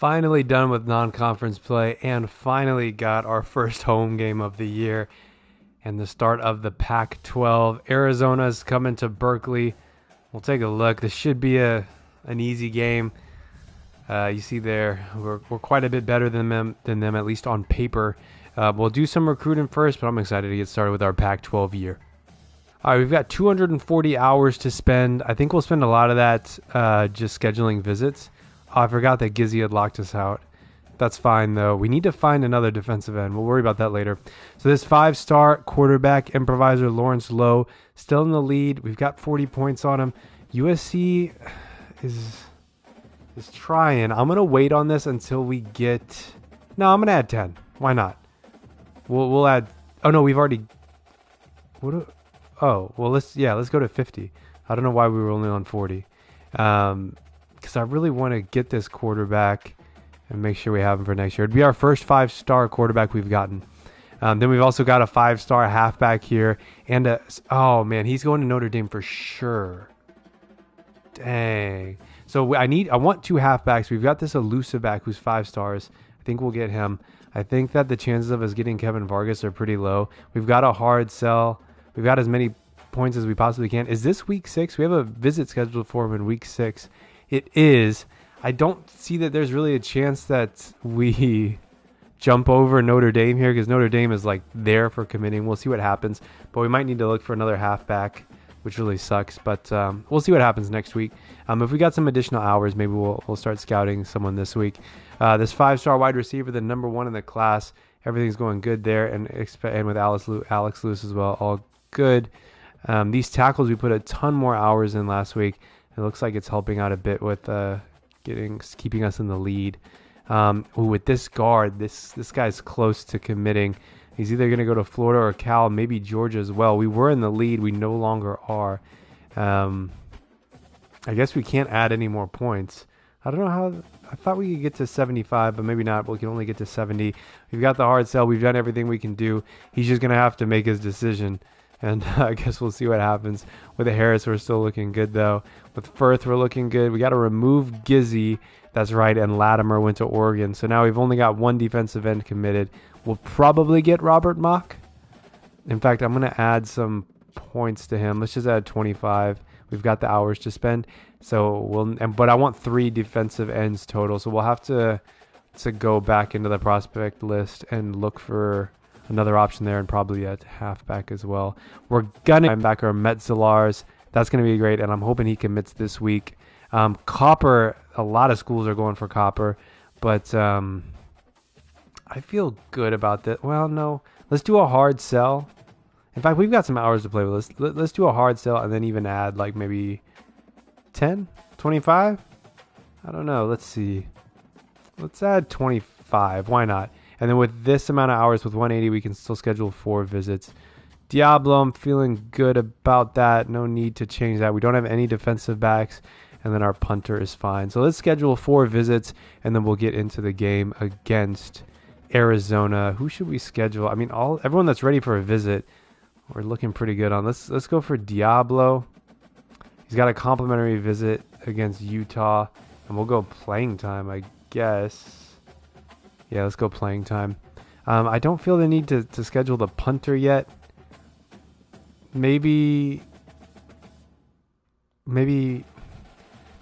Finally done with non-conference play and finally got our first home game of the year and the start of the PAC12. Arizona's coming to Berkeley. We'll take a look. This should be an easy game. You see there, we're quite a bit better than them, at least on paper. We'll do some recruiting first, but I'm excited to get started with our PAC12 year. All right, we've got 240 hours to spend. I think we'll spend a lot of that just scheduling visits. Oh, I forgot that Gizzy had locked us out. That's fine, though. We need to find another defensive end. We'll worry about that later. So this 5-star quarterback, improviser Lawrence Lowe, still in the lead. We've got 40 points on him. USC is trying. I'm going to wait on this until we get... No, I'm going to add 10. Why not? We'll add... Oh, no, we've already... Oh, well, let's go to 50. I don't know why we were only on 40. Because I really want to get this quarterback and make sure we have him for next year. It'd be our first 5-star quarterback we've gotten. Then we've also got a 5-star halfback here. And oh, man, he's going to Notre Dame for sure. Dang. So I want 2 halfbacks. We've got this elusive back who's 5 stars. I think we'll get him. I think that the chances of us getting Kevin Vargas are pretty low. We've got a hard sell. We've got as many points as we possibly can. Is this week 6? We have a visit scheduled for him in week 6. It is. I don't see that there's really a chance that we jump over Notre Dame here because Notre Dame is like there for committing. We'll see what happens. But we might need to look for another halfback, which really sucks. But we'll see what happens next week. If we got some additional hours, maybe we'll start scouting someone this week. This 5-star wide receiver, the number 1 in the class. Everything's going good there. And with Alex Lewis as well, all good. These tackles, we put a ton more hours in last week. It looks like it's helping out a bit with keeping us in the lead. With this guard, this guy's close to committing. He's either going to go to Florida or Cal, maybe Georgia as well. We were in the lead. We no longer are. I guess we can't add any more points. I don't know how. I thought we could get to 75, but maybe not. We can only get to 70. We've got the hard sell. We've done everything we can do. He's just going to have to make his decision. And I guess we'll see what happens. With the Harris, we're still looking good, though. With Firth, we're looking good. We got to remove Gizzy. That's right. And Latimer went to Oregon. So now we've only got 1 defensive end committed. We'll probably get Robert Mock. In fact, I'm going to add some points to him. Let's just add 25. We've got the hours to spend. So but I want 3 defensive ends total. So we'll have to go back into the prospect list and look for another option there, and probably at halfback as well. We're gonna back our Metzelaars. That's gonna be great, and I'm hoping he commits this week. Copper, a lot of schools are going for Copper, but I feel good about that. Well, no, let's do a hard sell. In fact, we've got some hours to play with. Let's do a hard sell and then even add like maybe 10, 25. I don't know. Let's see. Let's add 25. Why not? And then with this amount of hours, with 180, we can still schedule 4 visits. Diablo, I'm feeling good about that. No need to change that. We don't have any defensive backs, and then our punter is fine. So let's schedule 4 visits, and then we'll get into the game against Arizona. Who should we schedule? I mean, everyone that's ready for a visit, we're looking pretty good on. Let's go for Diablo. He's got a complimentary visit against Utah, and we'll go playing time, I guess. Yeah, let's go playing time. I don't feel the need to schedule the punter yet. Maybe. The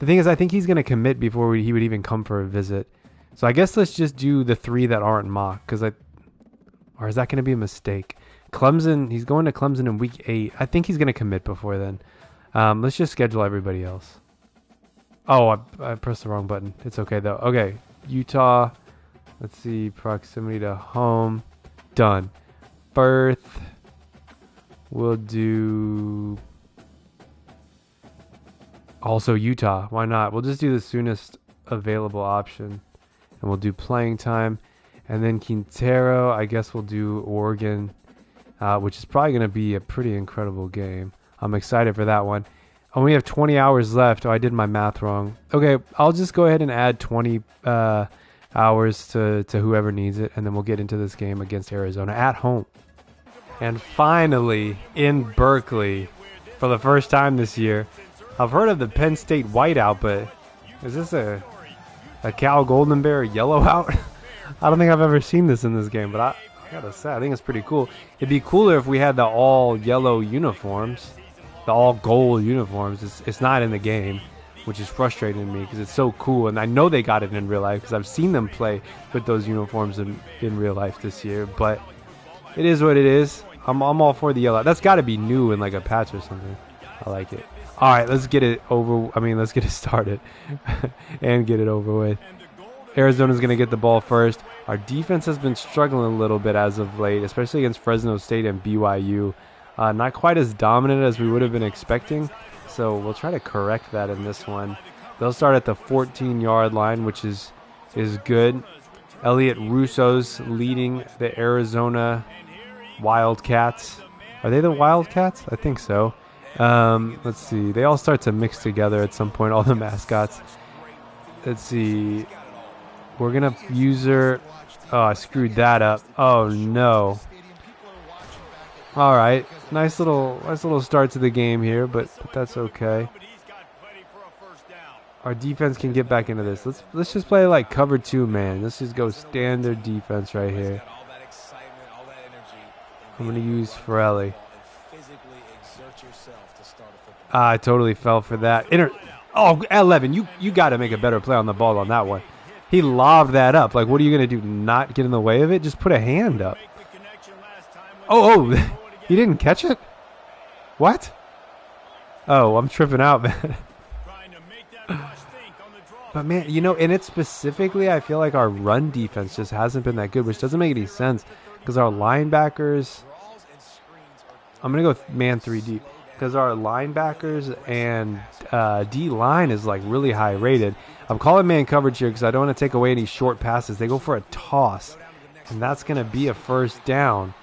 thing is, I think he's going to commit before he would even come for a visit. So I guess let's just do the 3 that aren't mock. Or is that going to be a mistake? Clemson, he's going to Clemson in week 8. I think he's going to commit before then. Let's just schedule everybody else. Oh, I pressed the wrong button. It's okay, though. Okay, Utah. Let's see, proximity to home. Done. Firth. We'll do... Also Utah. Why not? We'll just do the soonest available option. And we'll do playing time. And then Quintero, I guess we'll do Oregon. Which is probably going to be a pretty incredible game. I'm excited for that one. I only have 20 hours left. Oh, I did my math wrong. Okay, I'll just go ahead and add 20... hours to whoever needs it, and then we'll get into this game against Arizona at home. And finally, in Berkeley, for the first time this year, I've heard of the Penn State whiteout, but is this a A Cal Golden Bear yellow out. I don't think I've ever seen this in this game, but I gotta say, I think it's pretty cool. It'd be cooler if we had the all yellow uniforms, the all gold uniforms. It's not in the game, which is frustrating to me because it's so cool, and I know they got it in real life because I've seen them play with those uniforms in real life this year. But it is what it is. I'm all for the yellow. That's got to be new in like a patch or something. I like it. All right, let's get it over. I mean, let's get it started and get it over with. Arizona's going to get the ball first. Our defense has been struggling a little bit as of late, especially against Fresno State and BYU. Not quite as dominant as we would have been expecting, so we'll try to correct that in this one. They'll start at the 14-yard line, which is good. Elliot Russo's leading the Arizona Wildcats. Are they the Wildcats? I think so. Let's see. They all start to mix together at some point, all the mascots. Let's see. We're going to use her. Oh, I screwed that up. Oh, no. All right. Nice little start to the game here, but that's okay. Our defense can get back into this. Let's just play like cover 2, man. Let's just go standard defense right here. I'm going to use Forelli. I totally fell for that. Oh, 11. You got to make a better play on the ball on that one. He lobbed that up. Like, what are you going to do? Not get in the way of it? Just put a hand up. Oh, he didn't catch it? What? Oh, I'm tripping out, man. But, man, you know, and it specifically, I feel like our run defense just hasn't been that good, which doesn't make any sense because our linebackers, I'm going to go man 3 deep because our linebackers and D-line is, like, really high rated. I'm calling man coverage here because I don't want to take away any short passes. They go for a toss, and that's going to be a first down.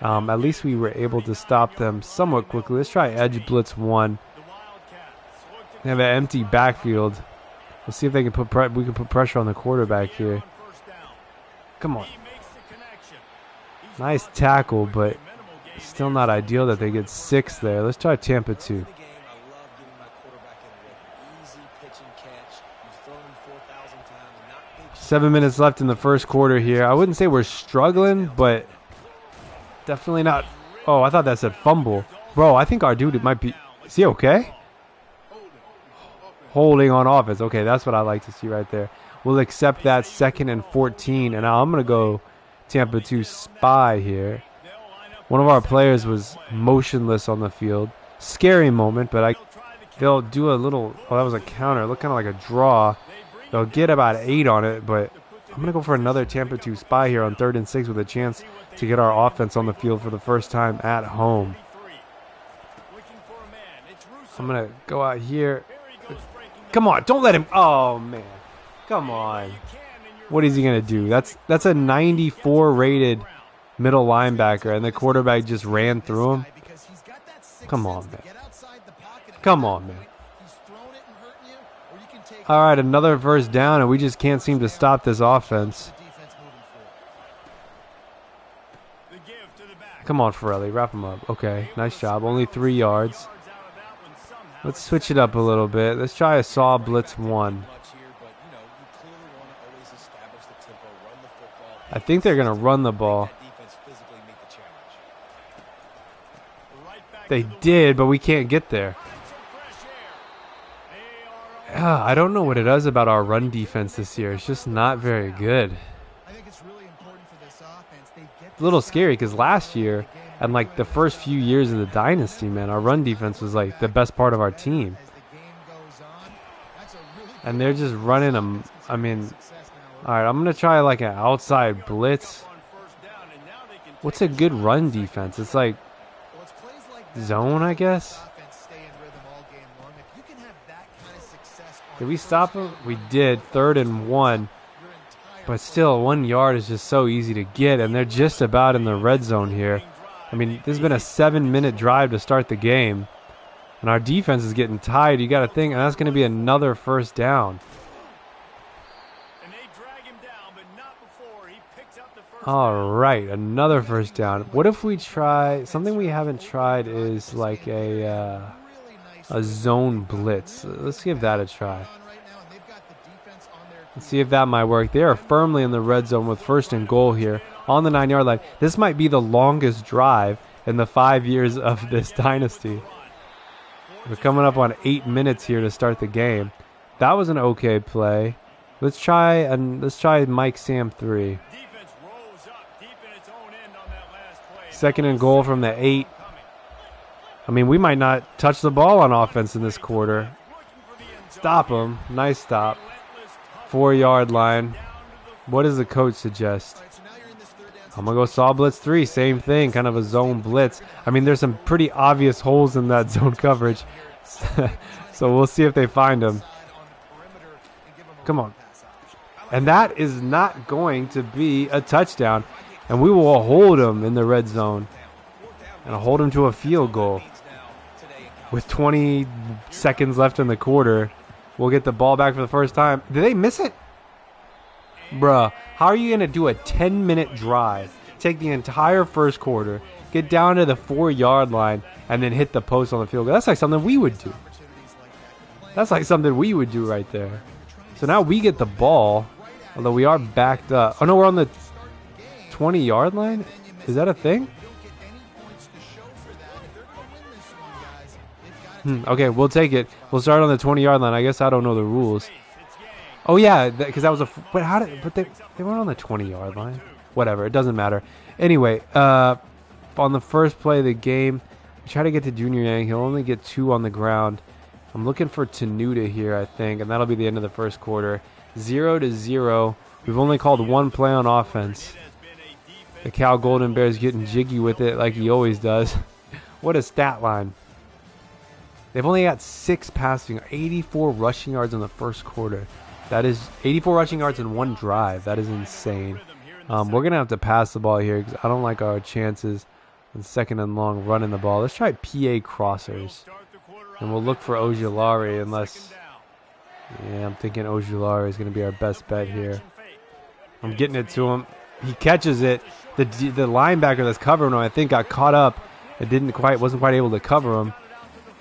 At least we were able to stop them somewhat quickly. Let's try edge blitz 1. They have an empty backfield. Let's see if they can we can put pressure on the quarterback here. Come on. Nice tackle, but still not ideal that they get 6 there. Let's try Tampa 2. 7 minutes left in the first quarter here. I wouldn't say we're struggling, but definitely not. Oh, I thought that said fumble. Bro, I think our dude might be. Is he okay? Holding on offense. Okay, that's what I like to see right there. We'll accept that 2nd and 14. And now I'm going to go Tampa 2 spy here. One of our players was motionless on the field. Scary moment, but they'll do a little. Oh, that was a counter. Look kind of like a draw. They'll get about 8 on it, but I'm going to go for another Tampa 2 spy here on 3rd and 6 with a chance to get our offense on the field for the first time at home. I'm going to go out here. Come on, don't let him. Oh, man. Come on. What is he going to do? That's a 94 rated middle linebacker, and the quarterback just ran through him. Come on, man. Come on, man. All right, another first down, and we just can't seem to stop this offense. Come on, Forelli, wrap him up. Okay, nice job. Only 3 yards. Let's switch it up a little bit. Let's try a saw blitz 1. I think they're going to run the ball. They did, but we can't get there. I don't know what it is about our run defense this year. It's just not very good. It's a little scary because last year and like the first few years of the Dynasty, man, our run defense was like the best part of our team. And they're just running them. I mean, all right, I'm going to try like an outside blitz. What's a good run defense? It's like zone, I guess. Did we stop him? We did. 3rd and 1. But still, 1 yard is just so easy to get, and they're just about in the red zone here. I mean, this has been a 7-minute drive to start the game, and our defense is getting tired. You got to think, and that's going to be another first down. All right, another first down. What if we try something we haven't tried? Is like a zone blitz. Let's give that a try. Let's see if that might work. They are firmly in the red zone with 1st and goal here on the 9-yard line. This might be the longest drive in the 5 years of this dynasty. We're coming up on 8 minutes here to start the game. That was an okay play. Let's try Mike Sam 3. 2nd and goal from the 8. I mean, we might not touch the ball on offense in this quarter. Stop him. Nice stop. 4-yard line. What does the coach suggest? I'm going to go saw blitz 3. Same thing, kind of a zone blitz. I mean, there's some pretty obvious holes in that zone coverage. So we'll see if they find them. Come on. And that is not going to be a touchdown. And we will hold them in the red zone. And hold them to a field goal. With 20 seconds left in the quarter, we'll get the ball back for the first time. Did they miss it? Bruh, how are you going to do a 10-minute drive, take the entire first quarter, get down to the 4-yard line, and then hit the post on the field goal? That's like something we would do. That's like something we would do right there. So now we get the ball, although we are backed up. Oh, no, we're on the 20-yard line? Is that a thing? Okay, we'll take it. We'll start on the 20-yard line. I guess I don't know the rules. Oh yeah, because that was a. But how did? But they weren't on the 20-yard line. Whatever, it doesn't matter. Anyway, on the first play of the game, we try to get to Junior Yang. He'll only get 2 on the ground. I'm looking for Tenuta here, I think, and that'll be the end of the first quarter. 0-0. We've only called 1 play on offense. The Cal Golden Bears getting jiggy with it like he always does. What a stat line. They've only got 6 passing, 84 rushing yards in the first quarter. That is 84 rushing yards in 1 drive. That is insane. We're going to have to pass the ball here because I don't like our chances in 2nd and long running the ball. Let's try PA crossers. And we'll look for Ojulari unless... Yeah, I'm thinking Ojulari is going to be our best bet here. I'm getting it to him. He catches it. The linebacker that's covering him, I think, got caught up. It wasn't quite able to cover him.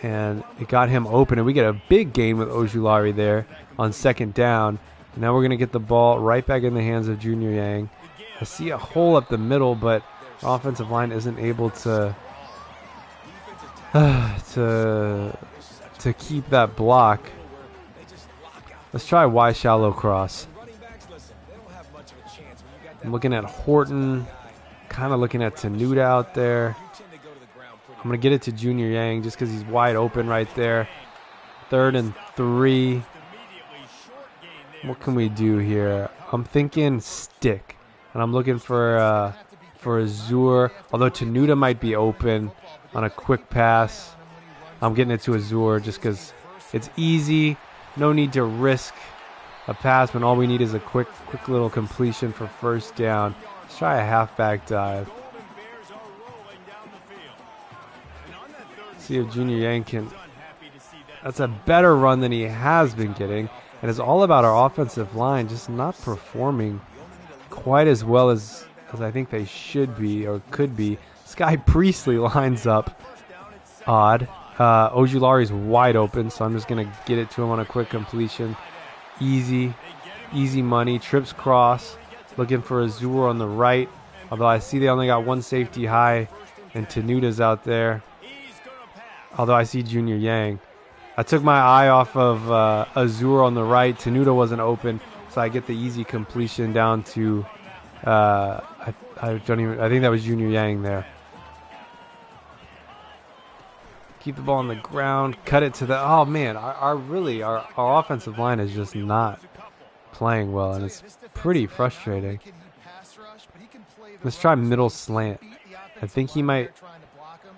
And it got him open, and we get a big gain with Ojulari there on 2nd down. And now we're going to get the ball right back in the hands of Junior Yang. I see a hole up the middle, but our offensive line isn't able to keep that block. Let's try Y shallow cross. I'm looking at Horton, kind of looking at Tenuta out there. I'm going to get it to Junior Yang just because he's wide open right there. 3rd and 3. What can we do here? I'm thinking stick. And I'm looking for Azur. Although Tenuta might be open on a quick pass. I'm getting it to Azur just because it's easy. No need to risk a pass when all we need is a quick little completion for 1st down. Let's try a halfback dive. See if Junior Yang can. That's a better run than he has been getting. And it's all about our offensive line just not performing quite as well as I think they should be or could be. Sky Priestley lines up odd. Ojulari's wide open, so I'm just going to get it to him on a quick completion. Easy money. Trips cross. Looking for Azur on the right. Although I see they only got 1 safety high, and Tenuta's out there. Although I see Junior Yang. I took my eye off of Azur on the right. Tenuta wasn't open, so I get the easy completion down to I think that was Junior Yang there. Keep the ball on the ground, cut it to the... Oh man, our offensive line is just not playing well, and it's pretty frustrating. Let's try middle slant. I think he might...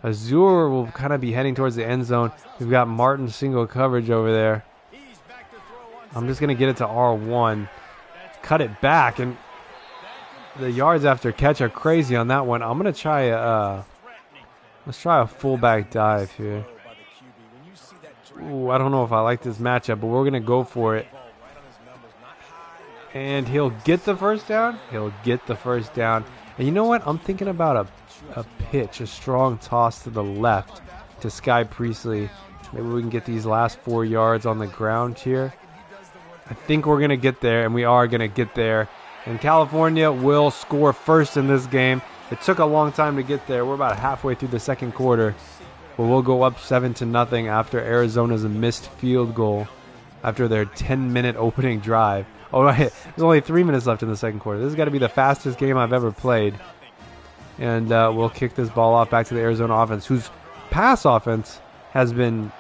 Azur will kind of be heading towards the end zone. We've got Martin single coverage over there. I'm just going to get it to R1. Cut it back, and the yards after catch are crazy on that one. I'm going to try let's try a fullback dive here. Ooh, I don't know if I like this matchup, but we're going to go for it. And he'll get the 1st down. He'll get the 1st down. And you know what? I'm thinking about a pitch, a strong toss to the left to Sky Priestley. Maybe we can get these last 4 yards on the ground here. I think we're going to get there, and we are going to get there. And California will score first in this game. It took a long time to get there. We're about halfway through the second quarter. But we'll go up 7-0 after Arizona's missed field goal after their 10-minute opening drive. Oh, right. There's only 3 minutes left in the second quarter. This has got to be the fastest game I've ever played. And we'll kick this ball off back to the Arizona offense, whose pass offense has been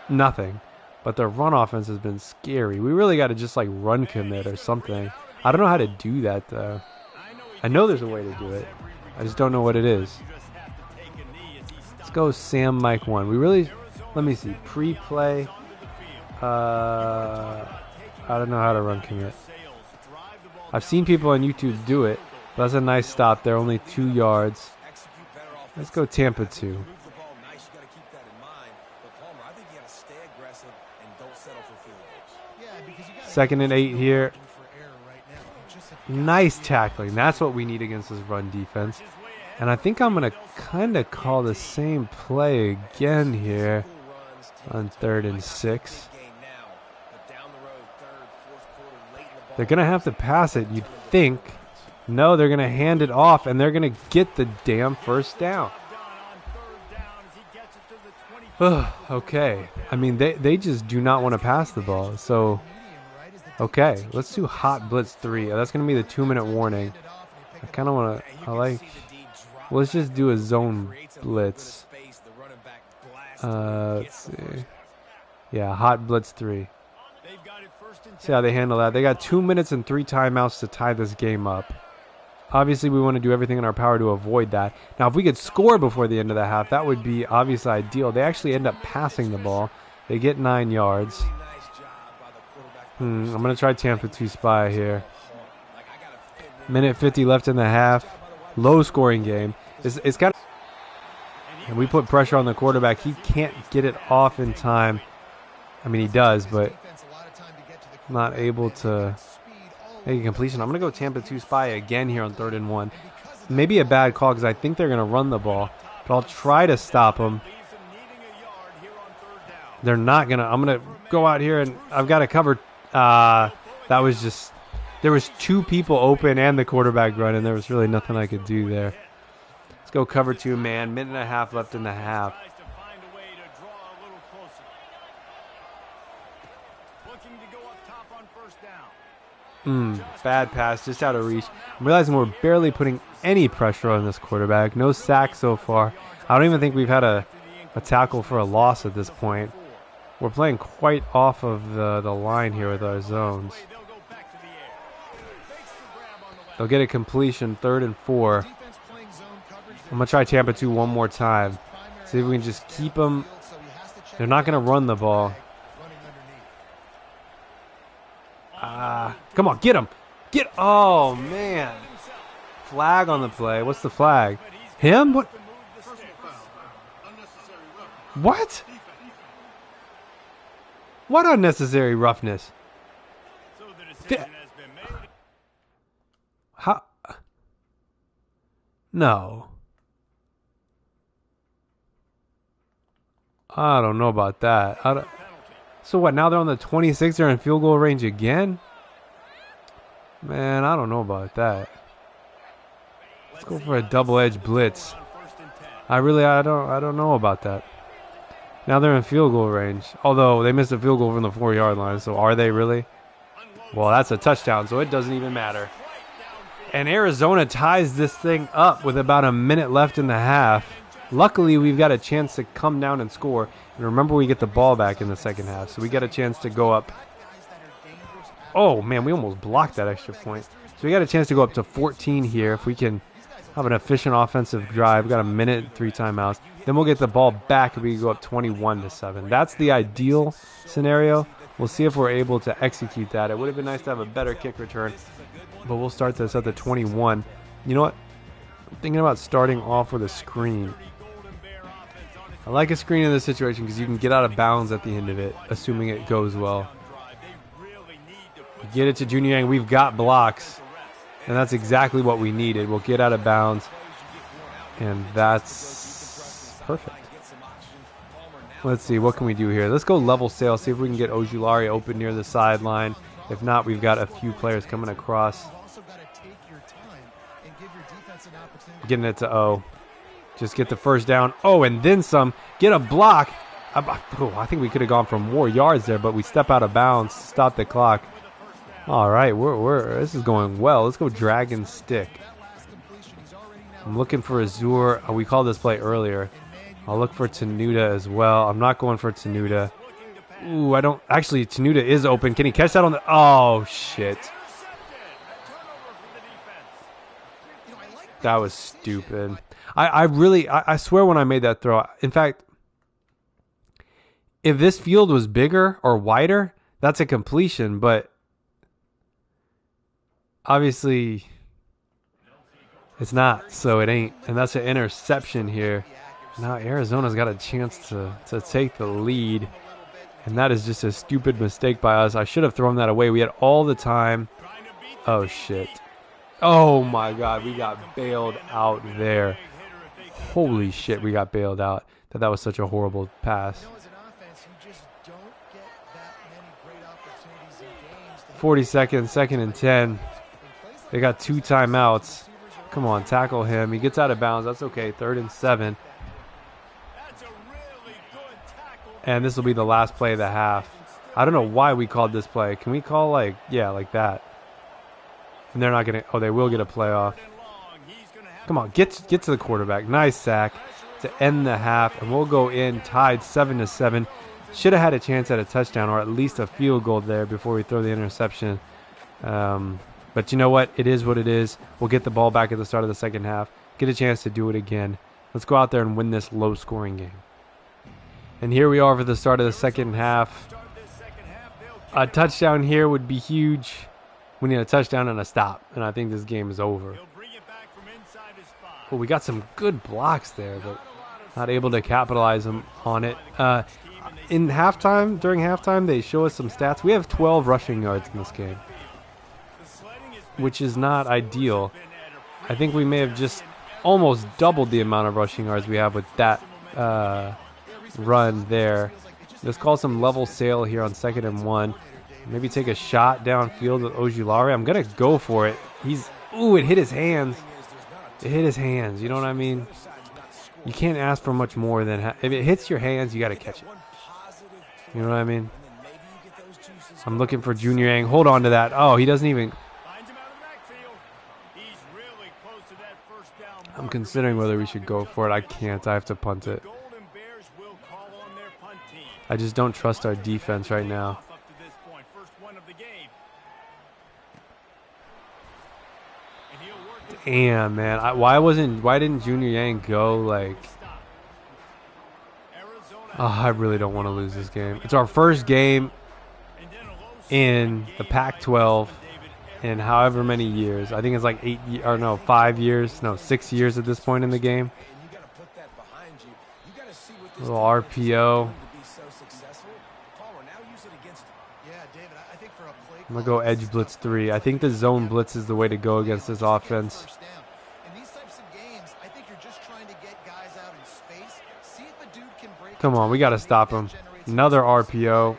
nothing. But their run offense has been scary. We really got to just like run commit or something. I don't know how to do that though. I know there's a way to do it. I just don't know what it is. Let's go Sam Mike 1. We really, let me see, pre-play. I don't know how to run commit. I've seen people on YouTube do it. But that's a nice stop. They're only 2 yards. Let's go Tampa 2. Second and 8 here. Nice tackling. That's what we need against this run defense. And I think I'm going to kind of call the same play again here on 3rd and 6. They're going to have to pass it, you'd think. No, they're going to hand it off, and they're going to get the damn first down. Okay. I mean, they just do not want to pass the ball. So, okay. Let's do hot blitz 3. That's going to be the 2-minute warning. I kind of want to, let's just do a zone blitz. Let's see. Yeah, hot blitz 3. See how they handle that. They got 2 minutes and 3 timeouts to tie this game up. Obviously, we want to do everything in our power to avoid that. Now, if we could score before the end of the half, that would be obviously ideal. They actually end up passing the ball. They get 9 yards. I'm going to try Tampa 2 spy here. Minute 50 left in the half. Low-scoring game. It's kind of... And we put pressure on the quarterback. He can't get it off in time. I mean, he does, but not able to... make a completion. I'm going to go Tampa 2 spy again here on 3rd and 1. Maybe a bad call because I think they're going to run the ball. But I'll try to stop them. They're not going to. I'm going to go out here and I've got to cover. That was just. There was 2 people open and the quarterback running. There was really nothing I could do there. Let's go cover 2 man. Minute and a half left in the half. Bad pass, just out of reach. I'm realizing we're barely putting any pressure on this quarterback. No sacks so far. I don't even think we've had a tackle for a loss at this point. We're playing quite off of the line here with our zones. They'll get a completion, 3rd and 4. I'm going to try Tampa 2 one more time. See if we can just keep them. They're not going to run the ball. Come on, get him. Oh, man. Flag on the play. What's the flag? Him? What? What? What unnecessary roughness? How? No. I don't know about that. So what, now they're on the 26, they're in field goal range again? Man, I don't know about that. Let's go for a double-edged blitz. I don't know about that. Now they're in field goal range. Although they missed a field goal from the 4-yard line, so are they really? Well, that's a touchdown, so it doesn't even matter. And Arizona ties this thing up with about a minute left in the half. Luckily, we've got a chance to come down and score. And remember, we get the ball back in the second half, so we get a chance to go up. Oh, man, we almost blocked that extra point. So we got a chance to go up to 14 here if we can have an efficient offensive drive. We've got a minute, 3 timeouts. Then we'll get the ball back and we can go up 21-7. That's the ideal scenario. We'll see if we're able to execute that. It would have been nice to have a better kick return, but we'll start this at the 21. You know what? I'm thinking about starting off with a screen. I like a screen in this situation because you can get out of bounds at the end of it, assuming it goes well. Get it to Junior Yang. We've got blocks, and that's exactly what we needed. We'll get out of bounds, and that's perfect. Let's see, what can we do here? Let's go level sail, see if we can get Ojulari open near the sideline. If not, we've got a few players coming across. Getting it to O. Just get the first down. Oh, and then some. Get a block. I think we could have gone for more yards there, but we step out of bounds. Stop the clock. All right, this is going well. Let's go dragon stick. I'm looking for Azur. Oh, we called this play earlier. I'll look for Tenuta as well. I'm not going for Tenuta. Ooh, I don't. Actually, Tenuta is open. Can he catch that on the... Oh, shit. That was stupid. I swear when I made that throw, in fact, if this field was bigger or wider, that's a completion, but obviously it's not, so it ain't. And that's an interception here. Now Arizona's got a chance to take the lead, and that is just a stupid mistake by us. I should have thrown that away. We had all the time. Oh, shit. Oh, my God. We got bailed out there. Holy shit, we got bailed out. That was such a horrible pass. 40 seconds, 2nd and 10. They got 2 timeouts. Come on, tackle him. He gets out of bounds. That's okay. 3rd and 7. And this will be the last play of the half. I don't know why we called this play. Can we call like that? And they're not going to... Oh, they will get a playoff. Come on, get to the quarterback. Nice sack to end the half. And we'll go in tied 7-7. Should have had a chance at a touchdown or at least a field goal there before we throw the interception. But you know what? It is what it is. We'll get the ball back at the start of the second half. Get a chance to do it again. Let's go out there and win this low-scoring game. And here we are for the start of the second half. A touchdown here would be huge. We need a touchdown and a stop. And I think this game is over. Well, we got some good blocks there, but not able to capitalize on it. During halftime, they show us some stats. We have 12 rushing yards in this game, which is not ideal. I think we may have just almost doubled the amount of rushing yards we have with that run there. Let's call some level sail here on 2nd and 1. Maybe take a shot downfield with Ojulari. I'm going to go for it. It hit his hands. It hit his hands. You know what I mean? You can't ask for much more than... if it hits your hands, you got to catch it. You know what I mean? I'm looking for Junior Yang. Hold on to that. Oh, he doesn't even... I'm considering whether we should go for it. I can't. I have to punt it. I just don't trust our defense right now. Damn, man. Why didn't Junior Yang go like... Oh, I really don't want to lose this game. It's our first game in the Pac-12 in however many years. I think it's like 5 years. No, 6 years at this point in the game. A little RPO. I'm going to go edge blitz 3. I think the zone blitz is the way to go against this offense. Come on, we got to stop him. Another RPO.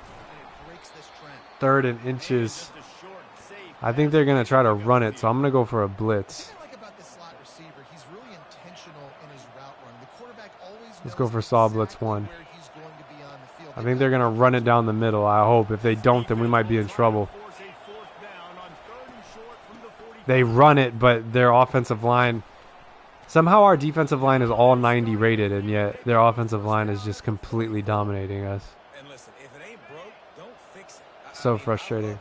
3rd and inches. I think they're going to try to run it, so I'm going to go for a blitz. Let's go for saw blitz 1. I think they're going to run it down the middle, I hope. If they don't, then we might be in trouble. They run it, but their offensive line... Somehow our defensive line is all 90 rated, and yet their offensive line is just completely dominating us. So frustrating.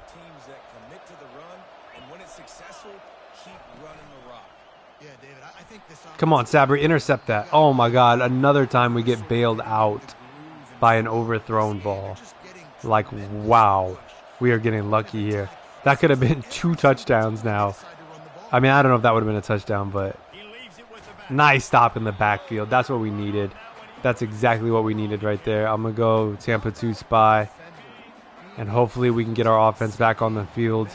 Come on, Sabri, intercept that. Oh my God, another time we get bailed out by an overthrown ball. Like, wow. We are getting lucky here. That could have been 2 touchdowns now. I mean, I don't know if that would have been a touchdown, but nice stop in the backfield. That's what we needed. That's exactly what we needed right there. I'm going to go Tampa 2 spy, and hopefully we can get our offense back on the field.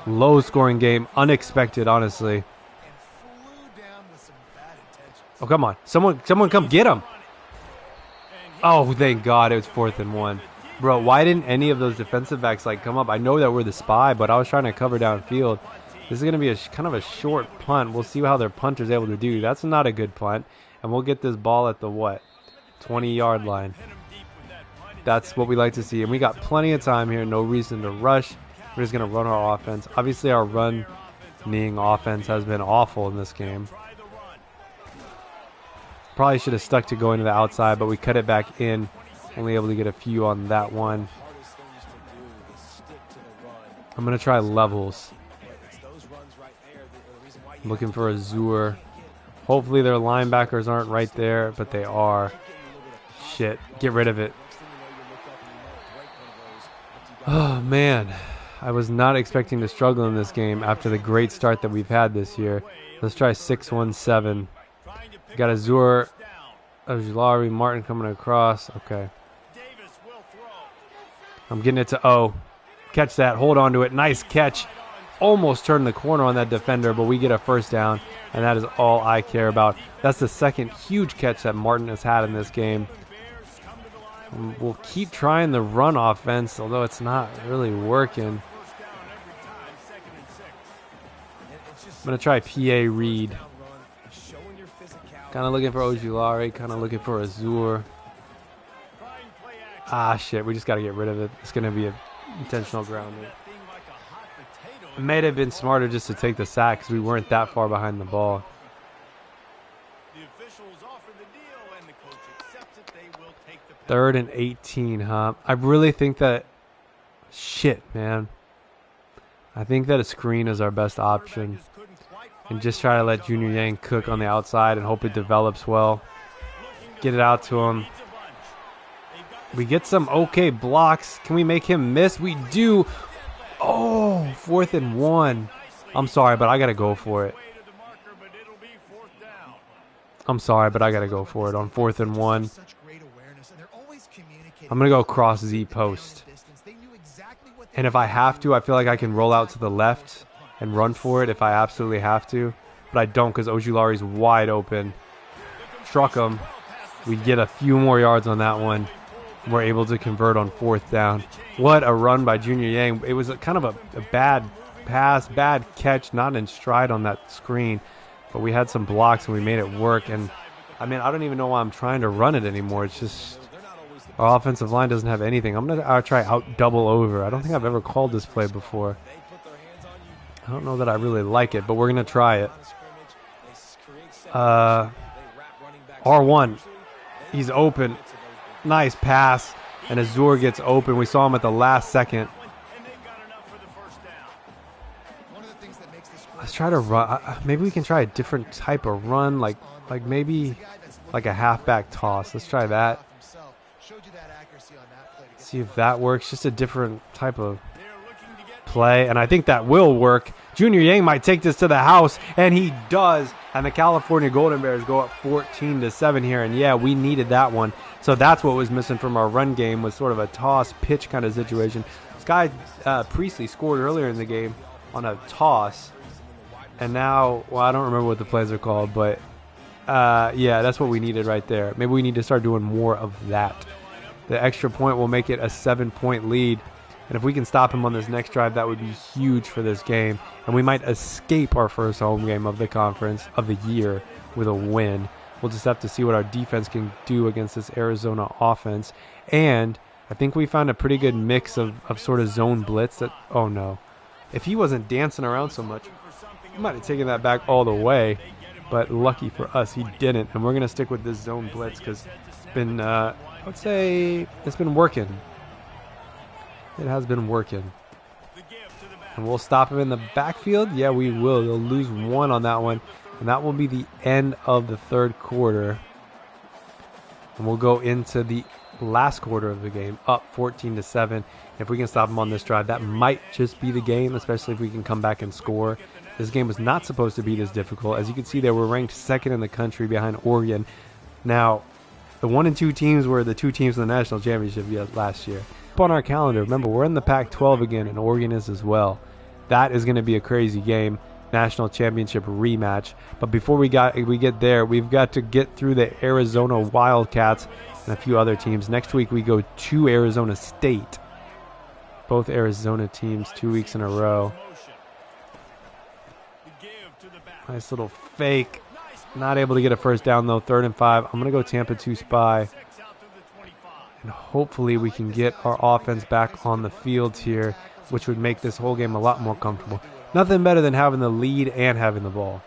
Low scoring game. Unexpected, honestly. Oh, come on. Someone come get him. Oh, thank God. It was 4th and 1. Bro, why didn't any of those defensive backs like come up? I know that we're the spy, but I was trying to cover downfield. This is going to be a kind of a short punt. We'll see how their punter's able to do. That's not a good punt. And we'll get this ball at the what? 20-yard line. That's what we like to see. And we got plenty of time here. No reason to rush. We're just going to run our offense. Obviously, our running offense has been awful in this game. Probably should have stuck to going to the outside, but we cut it back in. Only able to get a few on that one. I'm going to try levels. I'm looking for a Zur. Hopefully their linebackers aren't right there, but they are. Shit, get rid of it. Oh, man. I was not expecting to struggle in this game after the great start that we've had this year. Let's try 6-1-7. Got a Zur, Ojulari, Martin coming across. Okay. I'm getting it to O. Catch that. Hold on to it. Nice catch. Almost turned the corner on that defender, but we get a first down, and that is all I care about. That's the second huge catch that Martin has had in this game. We'll keep trying the run offense, although it's not really working. I'm going to try PA Reed. Kind of looking for Ojulari, kind of looking for Azur. Ah, shit, we just got to get rid of it. It's going to be an intentional grounding. It may have been smarter just to take the sack because we weren't that far behind the ball. Third and 18, huh? I really think that... Shit, man. I think that a screen is our best option. And just try to let Junior Yang cook on the outside and hope it develops well. Get it out to him. We get some okay blocks. Can we make him miss? We do. Oh, 4th and 1. I'm sorry, but I got to go for it. I'm sorry, but I got to go for it on 4th and 1. I'm going to go cross Z post. And if I have to, I feel like I can roll out to the left and run for it if I absolutely have to. But I don't because Ojulari's wide open. Struck him. We get a few more yards on that one. We're able to convert on 4th down. What a run by Junior Yang. It was kind of a bad pass, bad catch, not in stride on that screen. But we had some blocks and we made it work. And, I mean, I don't even know why I'm trying to run it anymore. It's just our offensive line doesn't have anything. I'm going to try out double over. I don't think I've ever called this play before. I don't know that I really like it, but we're going to try it. R1. He's open. Nice pass. And Azur gets open. We saw him at the last second. Let's try to run. Maybe we can try a different type of run. Like maybe like a halfback toss. Let's try that. See if that works. Just a different type of play. And I think that will work. Junior Yang might take this to the house. And he does. And the California Golden Bears go up 14-7 here. And yeah, we needed that one. So that's what was missing from our run game, was sort of a toss pitch kind of situation. This guy, Priestley, scored earlier in the game on a toss. And now, well, I don't remember what the plays are called, but yeah, that's what we needed right there. Maybe we need to start doing more of that. The extra point will make it a 7-point lead. And if we can stop him on this next drive, that would be huge for this game. And we might escape our first home game of the conference of the year with a win. We'll just have to see what our defense can do against this Arizona offense. And I think we found a pretty good mix of sort of zone blitz. That, oh no. If he wasn't dancing around so much, he might have taken that back all the way. But lucky for us, he didn't. And we're going to stick with this zone blitz because it's been, I would say, it's been working. It has been working. And we'll stop him in the backfield. Yeah, we will. They'll lose one on that one. And that will be the end of the third quarter. And we'll go into the last quarter of the game, up 14-7. If we can stop them on this drive, that might just be the game, especially if we can come back and score. This game was not supposed to be this difficult. As you can see there, we're ranked second in the country behind Oregon. Now, the 1 and 2 teams were the 2 teams in the national championship last year. Up on our calendar, remember, we're in the PAC12 again, and Oregon is as well. That is going to be a crazy game. national championship rematch. But before we get there, we've got to get through the Arizona Wildcats and a few other teams. Next week we go to Arizona State. Both Arizona teams 2 weeks in a row. Nice little fake. Not able to get a first down though. 3rd and 5. I'm going to go Tampa 2 spy. And hopefully we can get our offense back on the field here, which would make this whole game a lot more comfortable. Nothing better than having the lead and having the ball.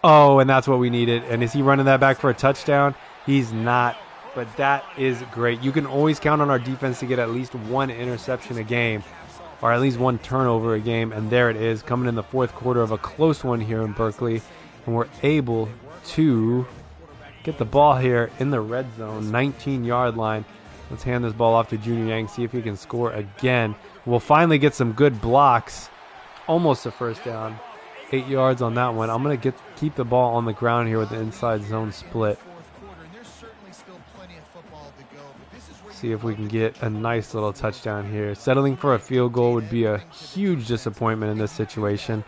Oh, and that's what we needed. And is he running that back for a touchdown? He's not. But that is great. You can always count on our defense to get at least 1 interception a game, or at least 1 turnover a game. And there it is, coming in the 4th quarter of a close one here in Berkeley. And we're able to get the ball here in the red zone, 19-yard line. Let's hand this ball off to Junior Yang, see if he can score again. We'll finally get some good blocks. Almost a first down. 8 yards on that one. I'm going to keep the ball on the ground here with the inside zone split. See if we can get a nice little touchdown here. Settling for a field goal would be a huge disappointment in this situation.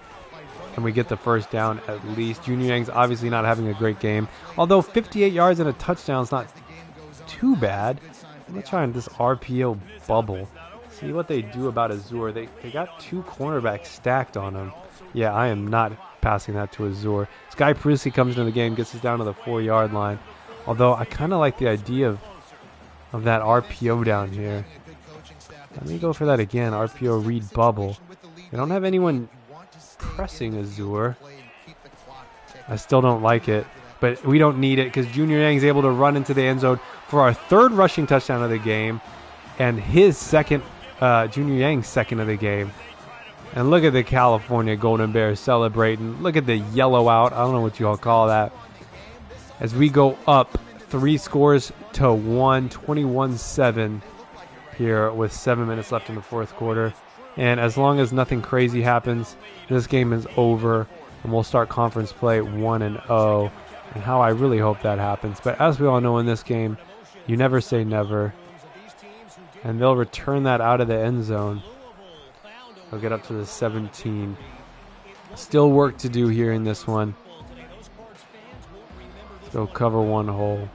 And we get the first down at least. Junior Yang's obviously not having a great game. Although 58 yards and a touchdown is not too bad. I'm going to try this RPO bubble. See what they do about Azur. They got 2 cornerbacks stacked on him. Yeah, I am not passing that to Azur. Sky Prusy comes into the game, gets us down to the 4-yard line. Although I kind of like the idea of that RPO down here. Let me go for that again. RPO read bubble. We don't have anyone pressing Azur. I still don't like it, but we don't need it because Junior Yang's able to run into the end zone for our 3rd rushing touchdown of the game and his second, Junior Yang's second of the game. And look at the California Golden Bears celebrating. Look at the yellow out. I don't know what you all call that. As we go up 3 scores to 1, 21-7 here with 7 minutes left in the 4th quarter. And as long as nothing crazy happens, this game is over and we'll start conference play 1-0. And how I really hope that happens. But as we all know in this game, you never say never. And they'll return that out of the end zone. They'll get up to the 17. Still work to do here in this one. Let's go cover 1 hole.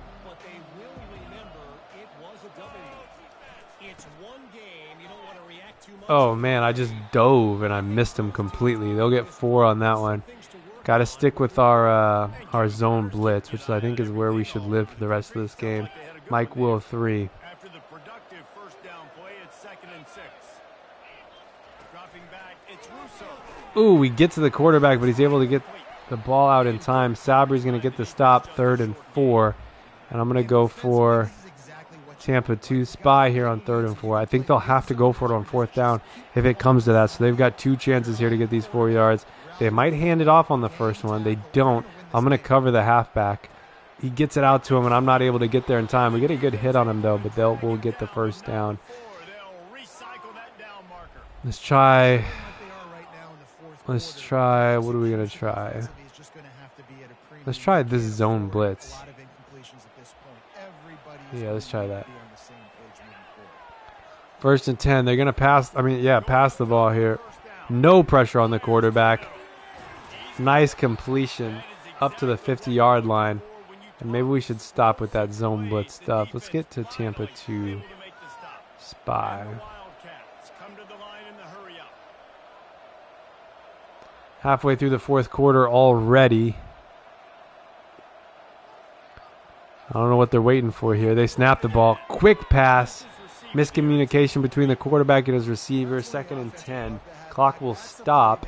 Oh man, I just dove and I missed him completely. They'll get 4 on that one. Got to stick with our zone blitz, which I think is where we should live for the rest of this game. Mike Will 3. Ooh, we get to the quarterback, but he's able to get the ball out in time. Sabri's going to get the stop, 3rd and 4. And I'm going to go for Tampa 2 spy here on 3rd and 4. I think they'll have to go for it on 4th down if it comes to that. So they've got 2 chances here to get these 4 yards. They might hand it off on the first one. They don't. I'm going to cover the halfback. He gets it out to him, and I'm not able to get there in time. We get a good hit on him, though, but we'll get the first down. Let's try. What are we going to try? Let's try this zone blitz. Yeah, let's try that. 1st and 10. They're going to pass the ball here. No pressure on the quarterback. Nice completion up to the 50-yard line. And maybe we should stop with that zone blitz stuff. Let's get to Tampa 2 spy. Halfway through the 4th quarter already. I don't know what they're waiting for here. They snap the ball. Quick pass. Miscommunication between the quarterback and his receiver. 2nd and 10. Clock will stop.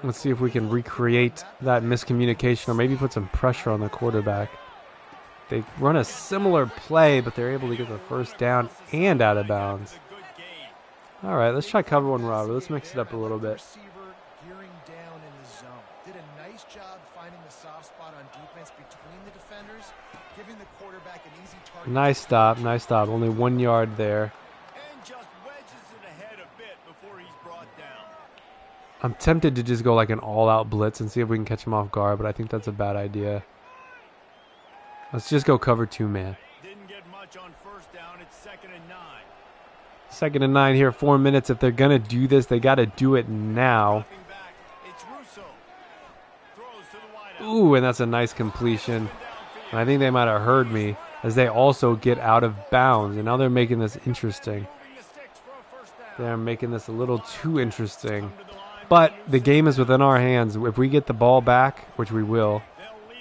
Let's see if we can recreate that miscommunication or maybe put some pressure on the quarterback. They run a similar play, but they're able to get the first down and out of bounds. All right, let's try cover 1 robber. Let's mix it up a little bit. Nice stop, nice stop. Only 1 yard there. I'm tempted to just go like an all-out blitz and see if we can catch him off guard, but I think that's a bad idea. Let's just go cover 2 man. 2nd and 9 here, 4 minutes. If they're going to do this, they got to do it now. Ooh, and that's a nice completion. And I think they might have heard me as they also get out of bounds. And now they're making this interesting. They're making this a little too interesting. But the game is within our hands. If we get the ball back, which we will,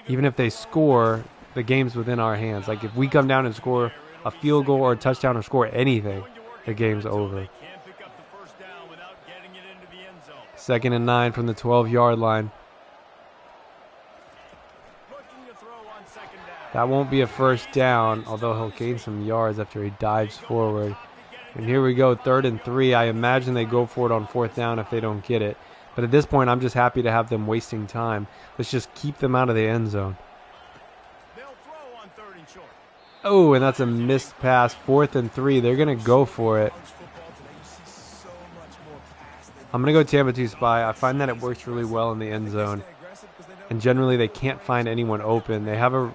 even if they score, the game's within our hands. Like if we come down and score a field goal or a touchdown or score anything, the game's over. 2nd and 9 from the 12-yard line. That won't be a first down, although he'll gain some yards after he dives forward. And here we go, 3rd and 3. I imagine they go for it on 4th down if they don't get it. But at this point, I'm just happy to have them wasting time. Let's just keep them out of the end zone. Oh, and that's a missed pass. 4th and 3. They're going to go for it. I'm going to go Tampa 2 spy. I find that it works really well in the end zone. And generally, they can't find anyone open. They have a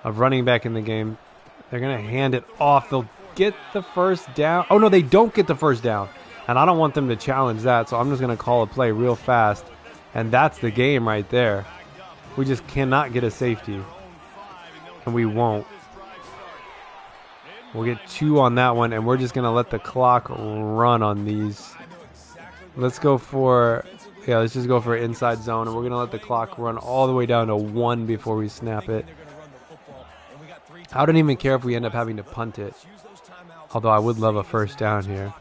running back in the game. They're going to hand it off. They'll get the first down. Oh, no, they don't get the first down. And I don't want them to challenge that, so I'm just going to call a play real fast. And that's the game right there. We just cannot get a safety. And we won't. We'll get 2 on that one, and we're just going to let the clock run on these. Let's go for, let's just go for inside zone, and we're going to let the clock run all the way down to 1 before we snap it. I don't even care if we end up having to punt it. Although I would love a first down here.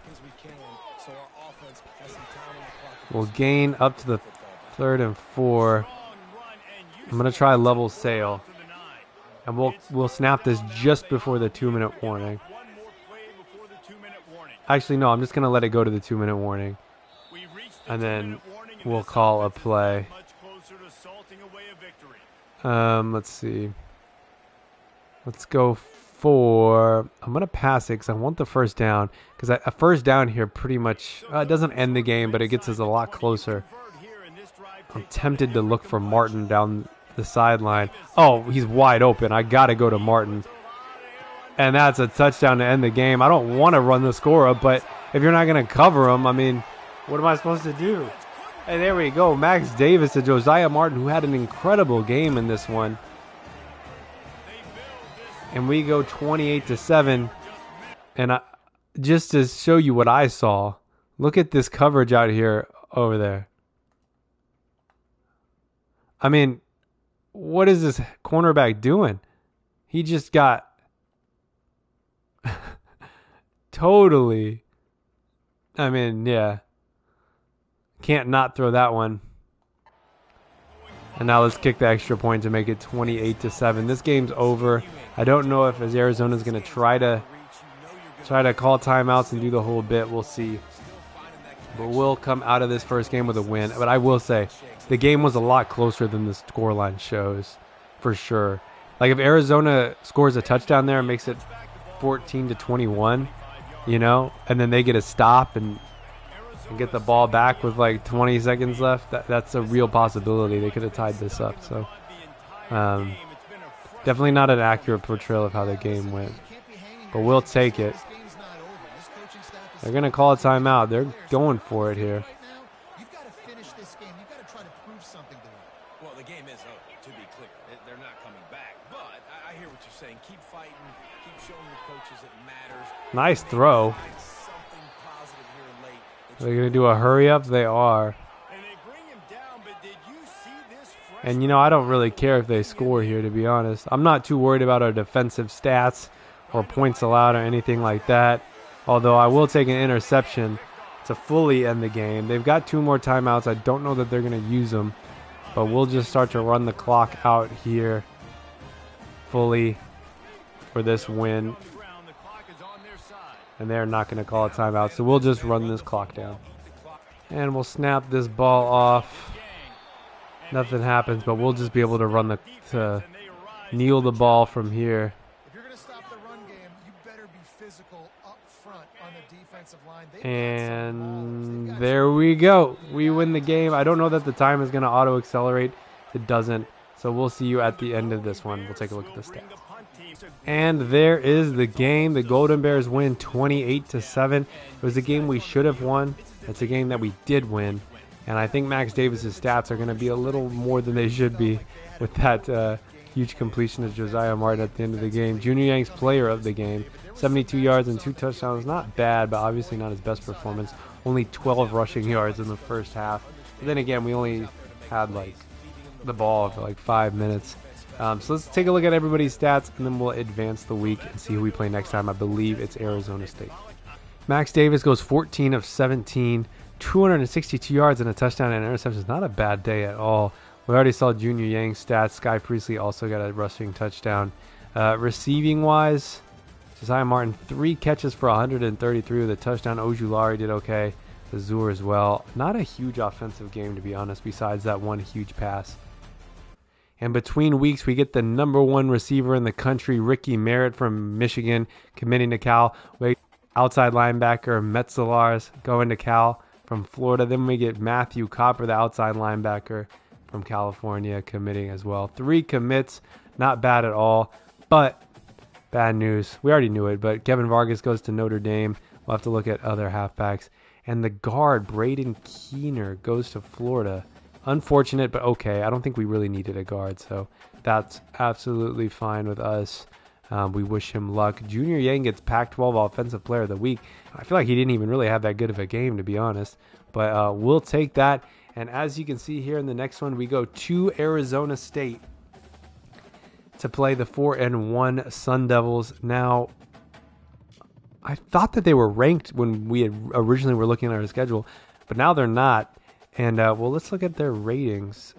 We'll gain up to the 3rd and 4. I'm going to try level sail. And we'll snap this just before the 2-minute warning. Actually, no, I'm just going to let it go to the 2-minute warning. And then we'll call a play. Let's see. Let's go for... I'm going to pass it because I want the first down. Because a first down here pretty much... it doesn't end the game, but it gets us a lot closer. I'm tempted to look for Martin down the sideline. Oh, he's wide open. I got to go to Martin. And that's a touchdown to end the game. I don't want to run the score up, but if you're not going to cover him, I mean, what am I supposed to do? Hey, there we go. Max Davis to Josiah Martin, who had an incredible game in this one. And we go 28-7. And just to show you what I saw, look at this coverage out here over there. I mean, what is this cornerback doing? He just got totally, I mean, yeah. Can't not throw that one. And now let's kick the extra point to make it 28-7. This game's over. I don't know if Arizona's going to try to call timeouts and do the whole bit. We'll see. But we'll come out of this first game with a win. But I will say, the game was a lot closer than the scoreline shows, for sure. Like if Arizona scores a touchdown there and makes it 14-21, you know, and then they get a stop and get the ball back with like 20 seconds left, that's a real possibility. They could have tied this up. So definitely not an accurate portrayal of how the game went. But we'll take it. They're going to call a timeout. They're going for it here. Well, the game is over, to be clear. They're not coming back. But I hear what you're saying. Keep fighting. Keep showing your coaches it matters. Nice throw. They're going to do a hurry up? They are. And, you know, I don't really care if they score here, to be honest. I'm not too worried about our defensive stats or points allowed or anything like that. Although I will take an interception to fully end the game. They've got 2 more timeouts. I don't know that they're going to use them. But we'll just start to run the clock out here fully for this win. And they're not going to call a timeout. So we'll just run this clock down. And we'll snap this ball off. Nothing happens, but we'll just be able to run to kneel the ball from here. If you're going to stop the run game, you better be physical up front on the defensive line. And there we go. We win the game. I don't know that the time is going to auto-accelerate. It doesn't. So we'll see you at the end of this one. We'll take a look at the stats. And there is the game. The Golden Bears win 28-7. It was a game we should have won. It's a game that we did win. And I think Max Davis's stats are going to be a little more than they should be with that huge completion of Josiah Martin at the end of the game. Junior Yang's player of the game. 72 yards and 2 touchdowns. Not bad, but obviously not his best performance. Only 12 rushing yards in the first half. But then again, we only had like the ball for like 5 minutes. So let's take a look at everybody's stats, and then we'll advance the week and see who we play next time. I believe it's Arizona State. Max Davis goes 14 of 17, 262 yards and a touchdown and interceptions. Not a bad day at all. We already saw Junior Yang's stats. Sky Priestley also got a rushing touchdown. Receiving-wise, Josiah Martin, 3 catches for 133 with a touchdown. Ojulari did okay. Azur as well. Not a huge offensive game, to be honest, besides that one huge pass. And between weeks, we get the #1 receiver in the country, Ricky Merritt from Michigan, committing to Cal. We outside linebacker, Metzelaars, going to Cal from Florida. Then we get Matthew Copper, the outside linebacker from California, committing as well. 3 commits, not bad at all, but bad news. We already knew it, but Kevin Vargas goes to Notre Dame. We'll have to look at other halfbacks. And the guard, Braden Keener, goes to Florida. Unfortunate, but okay. I don't think we really needed a guard, so that's absolutely fine with us. We wish him luck. Junior Yang gets Pac12 Offensive Player of the Week. I feel like he didn't even really have that good of a game, to be honest. But we'll take that. And as you can see here in the next one, we go to Arizona State to play the 4-1 Sun Devils. Now, I thought that they were ranked when we had originally were looking at our schedule, but now they're not. And, well, let's look at their ratings.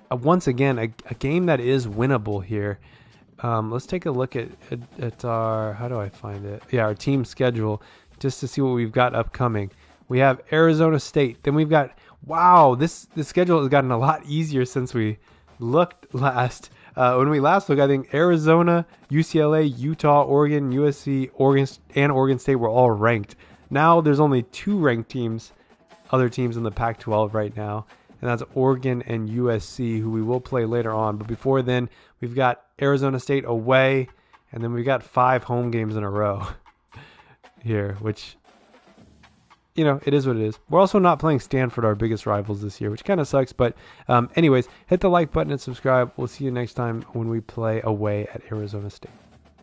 Once again, a game that is winnable here. Let's take a look at our, how do I find it? Yeah, our team schedule, just to see what we've got upcoming. We have Arizona State. Then we've got, wow, the schedule has gotten a lot easier since we looked last. When we last looked, I think Arizona, UCLA, Utah, Oregon, USC, Oregon State were all ranked. Now there's only 2 ranked teams, other teams in the Pac-12 right now, and that's Oregon and USC, who we will play later on. But before then, we've got Arizona State away, and then we've got 5 home games in a row here, which, you know, it is what it is. We're also not playing Stanford, our biggest rivals this year, which kind of sucks. But anyways, hit the like button and subscribe. We'll see you next time when we play away at Arizona State.